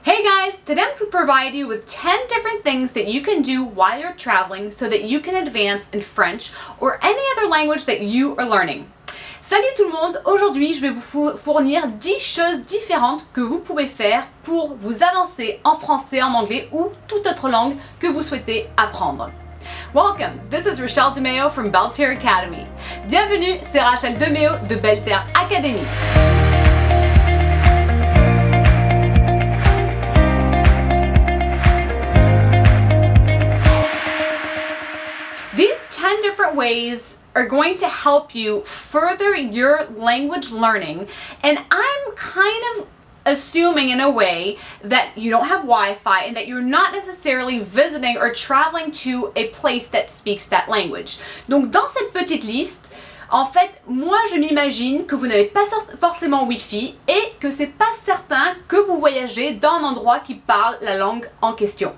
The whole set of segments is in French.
Hey guys, today I'm going to provide you with 10 different things that you can do while you're traveling so that you can advance in French or any other language that you are learning. Salut tout le monde, aujourd'hui je vais vous fournir 10 choses différentes que vous pouvez faire pour vous avancer en français, en anglais ou toute autre langue que vous souhaitez apprendre. Welcome, this is Rachele DeMeo from Belterre Academy. Bienvenue, c'est Rachele DeMeo de Belterre Academy. These 10 different ways are going to help you further your language learning, and I'm kind of assuming in a way that you don't have Wi-Fi and that you're not necessarily visiting or traveling to a place that speaks that language. Donc dans cette petite liste, en fait, moi je m'imagine que vous n'avez pas forcément Wi-Fi et que c'est pas certain que vous voyagez dans un endroit qui parle la langue en question.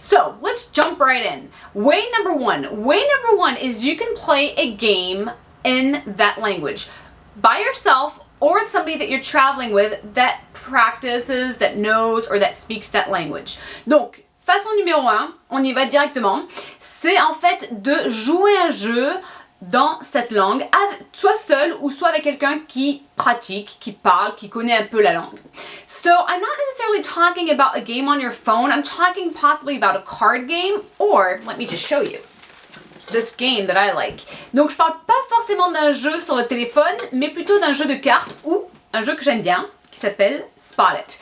So let's jump right in. Way number one is you can play a game in that language by yourself or with somebody that you're traveling with that practices, that knows, or that speaks that language. Donc, façon numéro 1, on y va directement, c'est en fait de jouer un jeu dans cette langue, soit seul ou soit avec quelqu'un qui pratique, qui parle, qui connaît un peu la langue. So I'm not necessarily talking about a game on your phone, I'm talking possibly about a card game, or let me just show you this game that I like. Donc je parle pas forcément d'un jeu sur le téléphone, mais plutôt d'un jeu de cartes ou un jeu que j'aime bien qui s'appelle Spot It.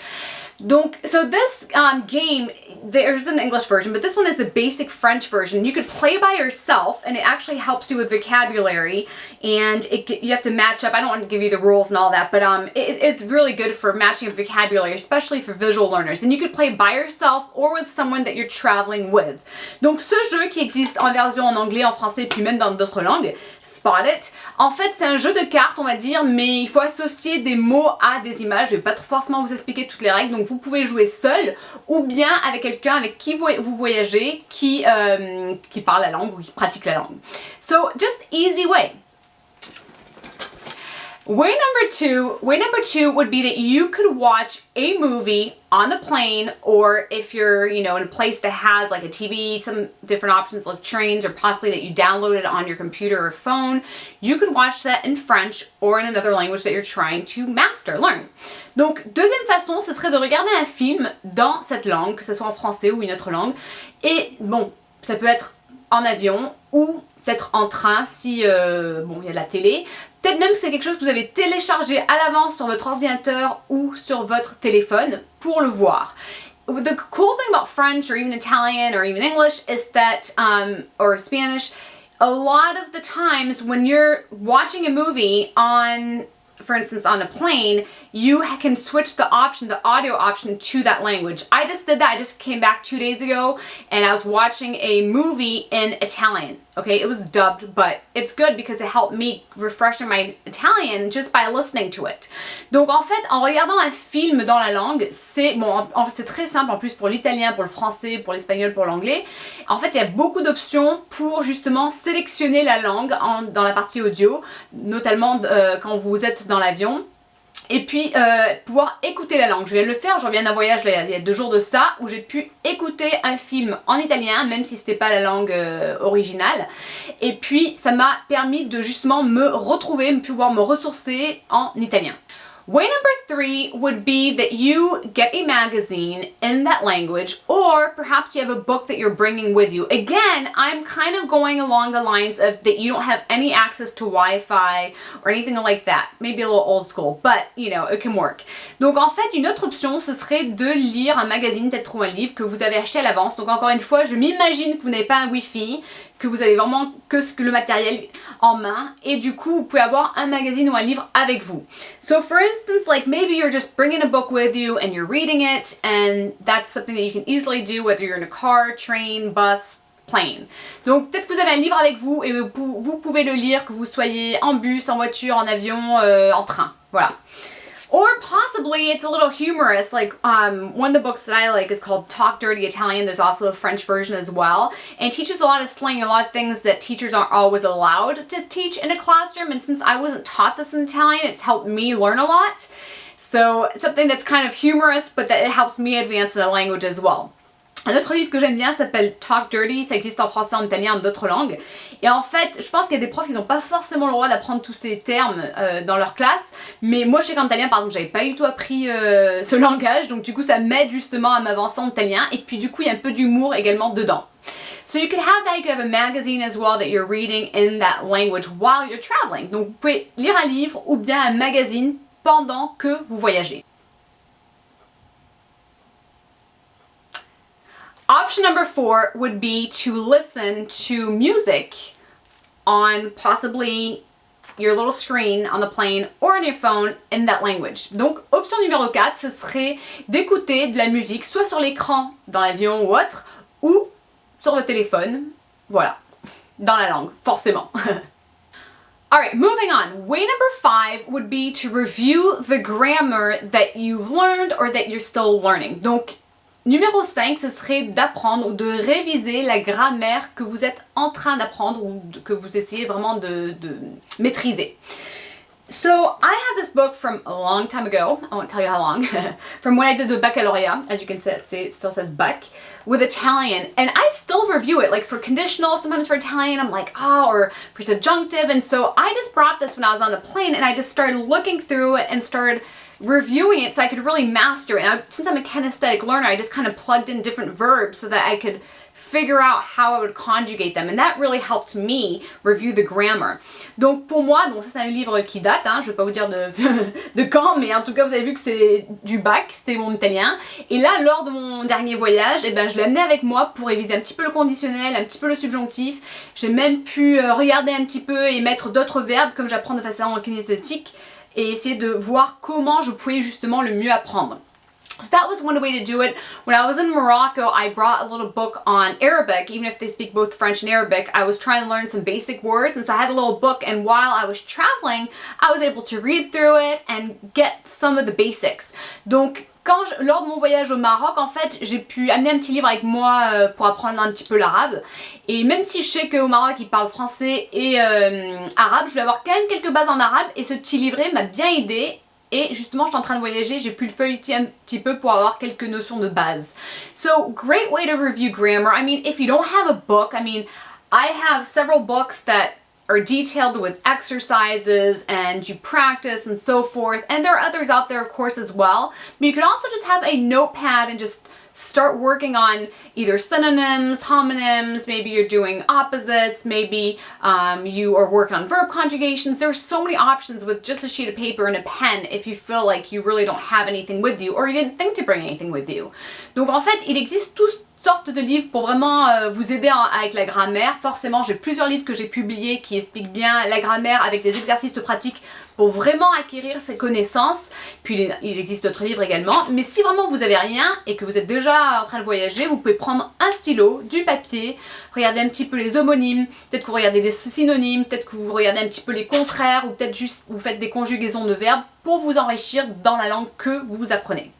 Donc, so this game, there's an English version, but this one is the basic French version. You could play by yourself, and it actually helps you with vocabulary, and you have to match up. I don't want to give you the rules and all that, but it's really good for matching up vocabulary, especially for visual learners. And you could play by yourself or with someone that you're traveling with. Donc, ce jeu qui existe en version en anglais, en français, puis même dans d'autres langues, Spot It. En fait, c'est un jeu de cartes, on va dire, mais il faut associer des mots à des images. Je vais pas forcément vous expliquer toutes les règles, donc vous pouvez jouer seul ou bien avec quelqu'un avec qui vous voyagez, qui parle la langue ou qui pratique la langue. So, just easy way. Way number two would be that you could watch a movie on the plane, or if you're, in a place that has like a TV, some different options like trains, or possibly that you downloaded on your computer or phone, you could watch that in French or in another language that you're trying to master, learn. Donc, deuxième façon, ce serait de regarder un film dans cette langue, que ce soit en français ou une autre langue. Et bon, ça peut être en avion ou peut-être en train si, il y a de la télé. Peut-être même que c'est quelque chose que vous avez téléchargé à l'avance sur votre ordinateur ou sur votre téléphone pour le voir. The cool thing about French or even Italian or even English is that, or Spanish, a lot of the times when you're watching a movie on, for instance, on a plane, you can switch the audio option to that language. I just did that. I just came back 2 days ago and I was watching a movie in Italian. Okay, it was dubbed, but it's good because it helped me refresh my Italian just by listening to it. Donc en fait, en regardant un film dans la langue, c'est très simple en plus pour l'italien, pour le français, pour l'espagnol, pour l'anglais. En fait, il y a beaucoup d'options pour justement sélectionner la langue dans la partie audio, notamment quand vous êtes dans l'avion. Et puis pouvoir écouter la langue. Je viens de le faire, je reviens d'un voyage là, il y a 2 jours de ça, où j'ai pu écouter un film en italien, même si c'était pas la langue originale. Et puis ça m'a permis de justement me retrouver, pouvoir me ressourcer en italien. Way number 3 would be that you get a magazine in that language, or perhaps you have a book that you're bringing with you. Again, I'm kind of going along the lines of that you don't have any access to Wi-Fi or anything like that. Maybe a little old school, but it can work. Donc en fait, une autre option, ce serait de lire un magazine, peut-être ou un livre que vous avez acheté à l'avance. Donc encore une fois, je m'imagine que vous n'avez pas un Wi-Fi, que vous avez vraiment que le matériel en main, et du coup vous pouvez avoir un magazine ou un livre avec vous. So for instance, like maybe you're just bringing a book with you and you're reading it, and that's something that you can easily do whether you're in a car, train, bus, plane. Donc peut-être que vous avez un livre avec vous et vous pouvez le lire, que vous soyez en bus, en voiture, en avion, en train. Voilà. Or possibly it's a little humorous, like one of the books that I like is called Talk Dirty Italian. There's also a French version as well. And it teaches a lot of slang, a lot of things that teachers aren't always allowed to teach in a classroom. And since I wasn't taught this in Italian, it's helped me learn a lot. So it's something that's kind of humorous, but that it helps me advance the language as well. Un autre livre que j'aime bien s'appelle Talk Dirty, ça existe en français, en italien, en d'autres langues. Et en fait, je pense qu'il y a des profs qui n'ont pas forcément le droit d'apprendre tous ces termes dans leur classe. Mais moi, je sais qu'en italien, par exemple, j'avais pas du tout appris ce langage. Donc du coup, ça m'aide justement à m'avancer en italien. Et puis du coup, il y a un peu d'humour également dedans. So you could have that, you could have a magazine as well that you're reading in that language while you're traveling. Donc vous pouvez lire un livre ou bien un magazine pendant que vous voyagez. Option number 4 would be to listen to music on possibly your little screen on the plane or on your phone in that language. Donc, option numéro 4, ce serait d'écouter de la musique soit sur l'écran dans l'avion ou autre, ou sur le téléphone, voilà, dans la langue, forcément. Alright, moving on. Way number 5 would be to review the grammar that you've learned or that you're still learning. Donc, numéro 5, ce serait d'apprendre ou de réviser la grammaire que vous êtes en train d'apprendre ou que vous essayez vraiment de maîtriser. So, I have this book from a long time ago, I won't tell you how long, from when I did the baccalaureate, as you can see, it still says bac, with Italian, and I still review it, like for conditional, sometimes for Italian, I'm like, oh, or for subjunctive, and so I just brought this when I was on the plane, and I just started looking through it and started reviewing it so I could really master it. And since I'm a kinesthetic learner, I just kind of plugged in different verbs so that I could figure out how I would conjugate them, and that really helped me review the grammar. Donc pour moi, donc ça c'est un livre qui date, hein, je vais pas vous dire de quand, mais en tout cas vous avez vu que c'est du bac, c'était mon italien. Et là, lors de mon dernier voyage, eh ben, je l'ai amené avec moi pour réviser un petit peu le conditionnel, un petit peu le subjonctif. J'ai même pu regarder un petit peu et mettre d'autres verbes comme j'apprends de façon kinesthétique et essayer de voir comment je pouvais justement le mieux apprendre. So that was one way to do it. When I was in Morocco, I brought a little book on Arabic, even if they speak both French and Arabic. I was trying to learn some basic words, and so I had a little book, and while I was traveling, I was able to read through it and get some of the basics. Donc, lors de mon voyage au Maroc, en fait, j'ai pu amener un petit livre avec moi pour apprendre un petit peu l'arabe. Et même si je sais qu'au Maroc, ils parlent français et arabe, je vais avoir quand même quelques bases en arabe, et ce petit livret m'a bien aidé. Et justement, je suis en train de voyager, j'ai pu le feuilleter un petit peu pour avoir quelques notions de base. So, great way to review grammar. I mean, if you don't have a book, I mean, I have several books that are detailed with exercises and you practice and so forth. And there are others out there, of course, as well. But you can also just have a notepad and just start working on either synonyms, homonyms, maybe you're doing opposites, maybe you are working on verb conjugations. There are so many options with just a sheet of paper and a pen if you feel like you really don't have anything with you or you didn't think to bring anything with you. Donc en fait, il existe toutes sortes de livres pour vraiment vous aider avec la grammaire. Forcément, j'ai plusieurs livres que j'ai publiés qui expliquent bien la grammaire avec des exercices pratiques pour vraiment acquérir ces connaissances. Puis il existe d'autres livres également. Mais si vraiment vous n'avez rien et que vous êtes déjà en train de voyager, vous pouvez prendre un stylo, du papier, regarder un petit peu les homonymes, peut-être que vous regardez des synonymes, peut-être que vous regardez un petit peu les contraires ou peut-être juste vous faites des conjugaisons de verbes pour vous enrichir dans la langue que vous apprenez.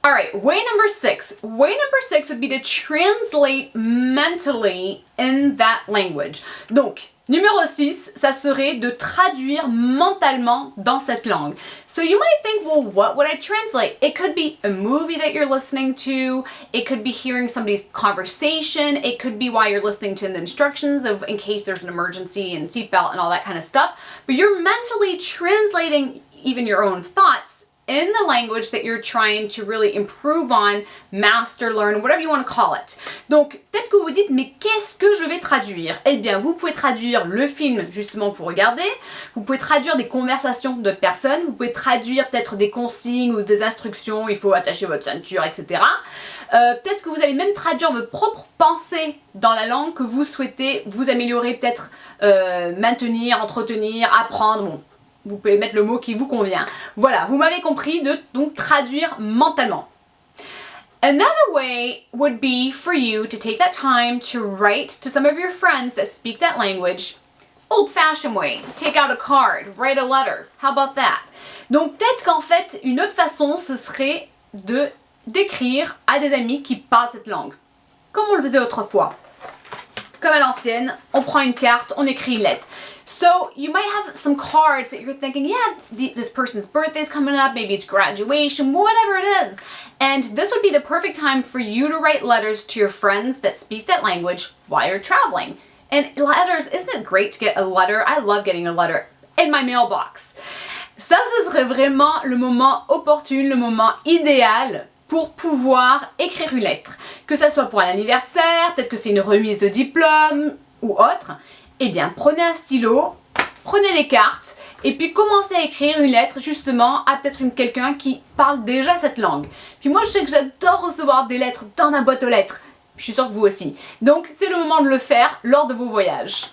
Alright, way number 6. Way number 6 would be to translate mentally in that language. Donc, numéro 6, ça serait de traduire mentalement dans cette langue. So you might think, well, what would I translate? It could be a movie that you're listening to. It could be hearing somebody's conversation. It could be while you're listening to the instructions of in case there's an emergency and seatbelt and all that kind of stuff. But you're mentally translating even your own thoughts in the language that you're trying to really improve on, master, learn, whatever you want to call it. Donc, peut-être que vous vous dites, mais qu'est-ce que je vais traduire? Eh bien, vous pouvez traduire le film, justement, pour regarder. Vous pouvez traduire des conversations d'autres personnes. Vous pouvez traduire peut-être des consignes ou des instructions. Il faut attacher votre ceinture, etc. Peut-être que vous allez même traduire vos propres pensées dans la langue que vous souhaitez vous améliorer, peut-être maintenir, entretenir, apprendre, bon. Vous pouvez mettre le mot qui vous convient. Voilà, vous m'avez compris, de donc traduire mentalement. Another way would be for you to take that time to write to some of your friends that speak that language. Old-fashioned way, take out a card, write a letter. How about that? Donc peut-être qu'en fait, une autre façon, ce serait d'écrire à des amis qui parlent cette langue, comme on le faisait autrefois. comme à l'ancienne, on prend une carte, on écrit une lettre. So you might have some cards that you're thinking, yeah, this person's birthday is coming up, maybe it's graduation, whatever it is. And this would be the perfect time for you to write letters to your friends that speak that language while you're traveling. And letters, isn't it great to get a letter? I love getting a letter in my mailbox. Ça, ce serait vraiment le moment opportun, le moment idéal pour pouvoir écrire une lettre. Que ça soit pour un anniversaire, peut-être que c'est une remise de diplôme ou autre. Eh bien, prenez un stylo, prenez les cartes et puis commencez à écrire une lettre justement à peut-être quelqu'un qui parle déjà cette langue. Puis moi, je sais que j'adore recevoir des lettres dans ma boîte aux lettres. Je suis sûre que vous aussi. Donc, c'est le moment de le faire lors de vos voyages.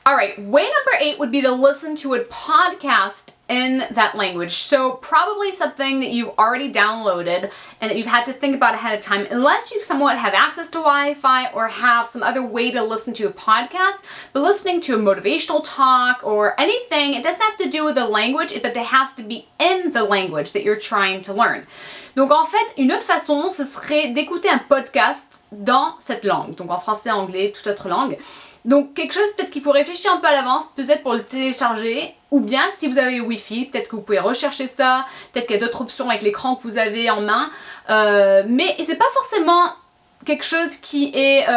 Alright, way number 8 would be to listen to a podcast in that language. So probably something that you've already downloaded and that you've had to think about ahead of time, unless you somewhat have access to Wi-Fi or have some other way to listen to a podcast. But listening to a motivational talk or anything, it doesn't have to do with the language, but it has to be in the language that you're trying to learn. Donc en fait, une autre façon, ce serait d'écouter un podcast dans cette langue. Donc en français, anglais, toute autre langue. Donc quelque chose peut-être qu'il faut réfléchir un peu à l'avance, peut-être pour le télécharger, ou bien si vous avez Wi-Fi, peut-être que vous pouvez rechercher ça, peut-être qu'il y a d'autres options avec l'écran que vous avez en main, mais c'est pas forcément quelque chose qui est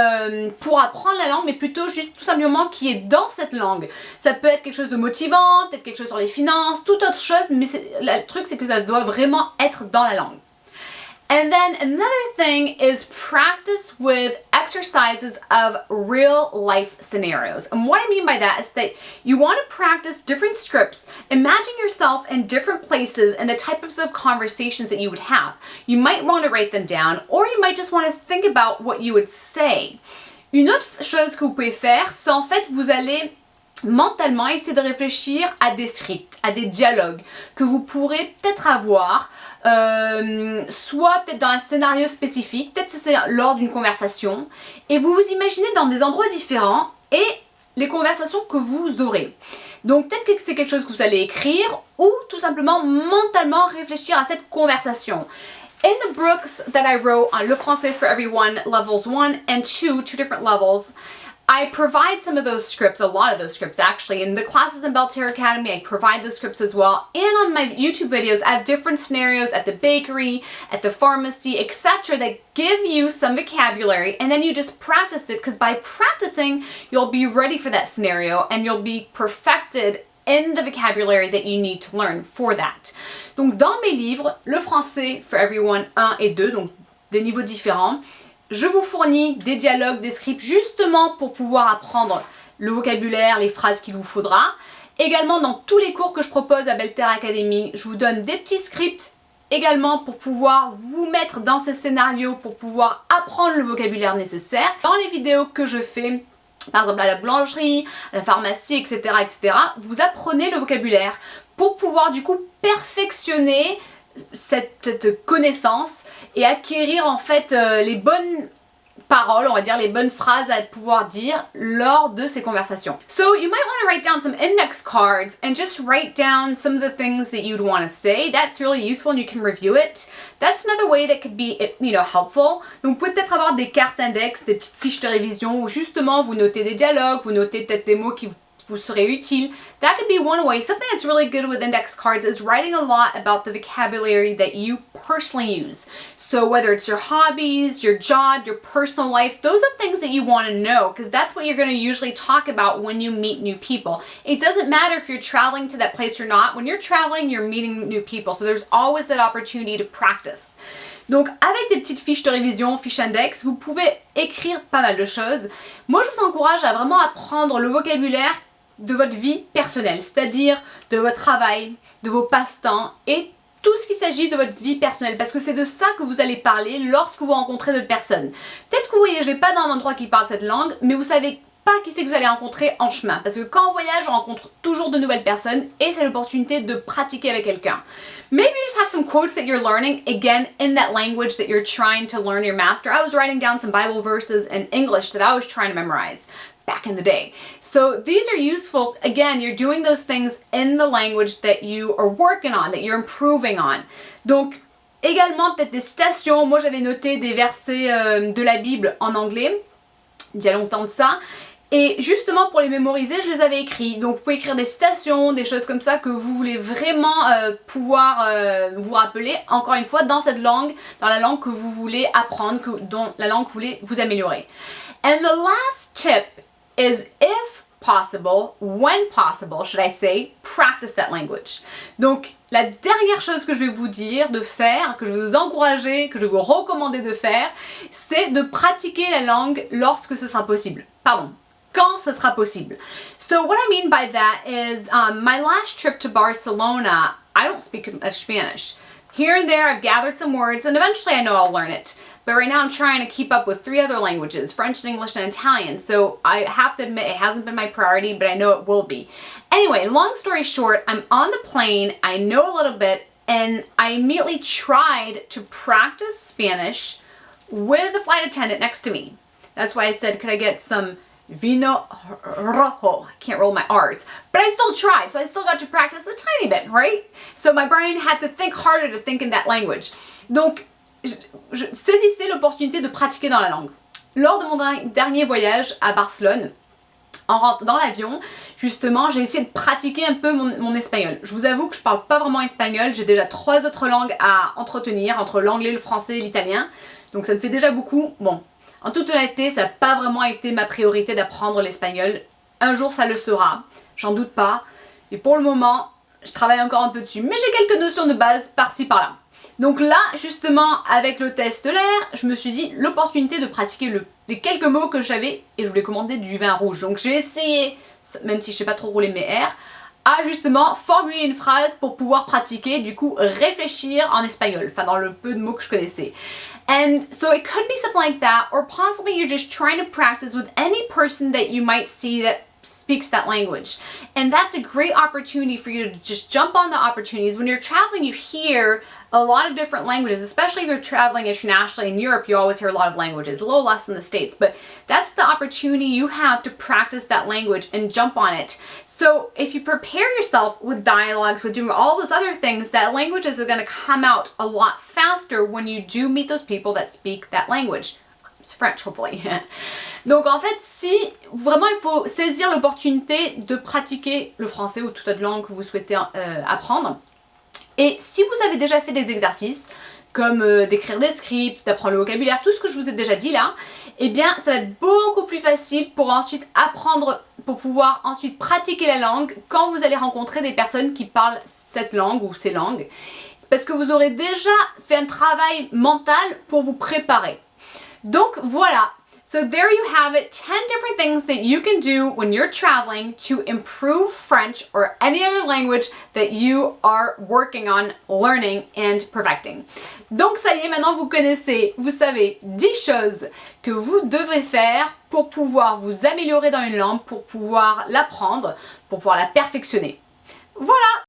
pour apprendre la langue, mais plutôt juste tout simplement qui est dans cette langue. Ça peut être quelque chose de motivant, peut-être quelque chose sur les finances, toute autre chose, mais le truc c'est que ça doit vraiment être dans la langue. And then another thing is practice with exercises of real life scenarios. And what I mean by that is that you want to practice different scripts. Imagine yourself in different places and the types of conversations that you would have. You might want to write them down, or you might just want to think about what you would say. Une autre chose que vous pouvez faire, c'est en fait vous allez mentalement essayer de réfléchir à des scripts, à des dialogues que vous pourrez peut-être avoir, soit peut-être dans un scénario spécifique, peut-être que c'est lors d'une conversation, et vous vous imaginez dans des endroits différents et les conversations que vous aurez. Donc peut-être que c'est quelque chose que vous allez écrire ou tout simplement mentalement réfléchir à cette conversation. In the books that I wrote on Le Français for Everyone levels 1 and 2, two different levels, I provide some of those scripts, a lot of those scripts actually. In the classes in Belterre Academy, I provide those scripts as well. And on my YouTube videos, I have different scenarios at the bakery, at the pharmacy, etc. that give you some vocabulary, and then you just practice it, because by practicing, you'll be ready for that scenario and you'll be perfected in the vocabulary that you need to learn for that. Donc dans mes livres, Le Français for Everyone 1 et 2, donc des niveaux différents, je vous fournis des dialogues, des scripts justement pour pouvoir apprendre le vocabulaire, les phrases qu'il vous faudra. Également dans tous les cours que je propose à Belterre Academy, je vous donne des petits scripts également pour pouvoir vous mettre dans ces scénarios, pour pouvoir apprendre le vocabulaire nécessaire. Dans les vidéos que je fais, par exemple à la boulangerie, à la pharmacie, etc., vous apprenez le vocabulaire pour pouvoir du coup perfectionner cette connaissance et acquérir en fait les bonnes paroles, on va dire les bonnes phrases à pouvoir dire lors de ces conversations. So you might want to write down some index cards and just write down some of the things that you'd want to say. That's really useful and you can review it. That's another way that could be, helpful. Donc vous pouvez peut-être avoir des cartes index, des petites fiches de révision où justement vous notez des dialogues, vous notez peut-être des mots qui vous seraient utiles. That could be one way. Something that's really good with index cards is writing a lot about the vocabulary that you personally use. So whether it's your hobbies, your job, your personal life, those are things that you want to know, because that's what you're going to usually talk about when you meet new people. It doesn't matter if you're traveling to that place or not. When you're traveling, you're meeting new people. So there's always that opportunity to practice. Donc avec des petites fiches de révision, fiches index, vous pouvez écrire pas mal de choses. Moi je vous encourage à vraiment apprendre le vocabulaire de votre vie personnelle, c'est-à-dire de votre travail, de vos passe-temps et tout ce qui s'agit de votre vie personnelle, parce que c'est de ça que vous allez parler lorsque vous rencontrez d'autres personnes. Peut-être que vous voyagez pas dans un endroit qui parle cette langue, mais vous savez pas qui c'est que vous allez rencontrer en chemin, parce que quand on voyage, on rencontre toujours de nouvelles personnes et c'est l'opportunité de pratiquer avec quelqu'un. Maybe you just have some quotes that you're learning, again, in that language that you're trying to learn your master. I was writing down some Bible verses in English that I was trying to memorize back in the day. So these are useful. Again, you're doing those things in the language that you are working on, that you're improving on. Donc, également, peut-être des citations. Moi, j'avais noté des versets de la Bible en anglais il y a longtemps de ça. Et justement pour les mémoriser, je les avais écrits. Donc vous pouvez écrire des citations, des choses comme ça que vous voulez vraiment pouvoir vous rappeler, encore une fois, dans cette langue, dans la langue que vous voulez apprendre, dans la langue que vous voulez vous améliorer. And the last tip is, if possible, when possible, should I say, practice that language. Donc la dernière chose que je vais vous dire de faire, que je vais vous encourager, que je vais vous recommander de faire, c'est de pratiquer la langue lorsque ce sera possible. Pardon. Quand ce sera possible. So what I mean by that is my last trip to Barcelona, I don't speak much Spanish. Here and there I've gathered some words and eventually I know I'll learn it. But right now I'm trying to keep up with 3 other languages, French, English, and Italian. So I have to admit it hasn't been my priority, but I know it will be. Anyway, long story short, I'm on the plane, I know a little bit, and I immediately tried to practice Spanish with the flight attendant next to me. That's why I said, could I get some vino rojo? I can't roll my R's. But I still tried, so I still got to practice a tiny bit, right? So my brain had to think harder to think in that language. Donc, saisissez l'opportunité de pratiquer dans la langue. Lors de mon dernier voyage à Barcelone, en rentrant dans l'avion, justement, j'ai essayé de pratiquer un peu mon espagnol. Je vous avoue que je parle pas vraiment espagnol, j'ai déjà 3 autres langues à entretenir, entre l'anglais, le français et l'italien. Donc ça me fait déjà beaucoup. Bon, en toute honnêteté, ça n'a pas vraiment été ma priorité d'apprendre l'espagnol. Un jour, ça le sera, j'en doute pas. Et pour le moment, je travaille encore un peu dessus. Mais j'ai quelques notions de base par-ci, par-là. Donc là, justement, avec le test l'air, je me suis dit l'opportunité de pratiquer les quelques mots que j'avais et je voulais commander du vin rouge. Donc j'ai essayé, même si je sais pas trop rouler mes R, à justement formuler une phrase pour pouvoir pratiquer, du coup réfléchir en espagnol, enfin dans le peu de mots que je connaissais. And so it could be something like that, or possibly you're just trying to practice with any person that you might see that speaks that language. And that's a great opportunity for you to just jump on the opportunities. When you're traveling, you hear a lot of different languages, especially if you're traveling internationally. In Europe, you always hear a lot of languages, a little less in the States, but that's the opportunity you have to practice that language and jump on it. So if you prepare yourself with dialogues, with doing all those other things, that languages are going to come out a lot faster when you do meet those people that speak that language. It's French, hopefully. Donc en fait, si vraiment il faut saisir l'opportunité de pratiquer le français ou toute autre langue que vous souhaitez apprendre. Et si vous avez déjà fait des exercices, comme d'écrire des scripts, d'apprendre le vocabulaire, tout ce que je vous ai déjà dit là, eh bien ça va être beaucoup plus facile pour ensuite apprendre, pour pouvoir ensuite pratiquer la langue quand vous allez rencontrer des personnes qui parlent cette langue ou ces langues. Parce que vous aurez déjà fait un travail mental pour vous préparer. Donc voilà. So there you have it, 10 different things that you can do when you're traveling to improve French or any other language that you are working on learning and perfecting. Donc ça y est, maintenant vous connaissez, vous savez 10 choses que vous devez faire pour pouvoir vous améliorer dans une langue, pour pouvoir l'apprendre, pour pouvoir la perfectionner. Voilà!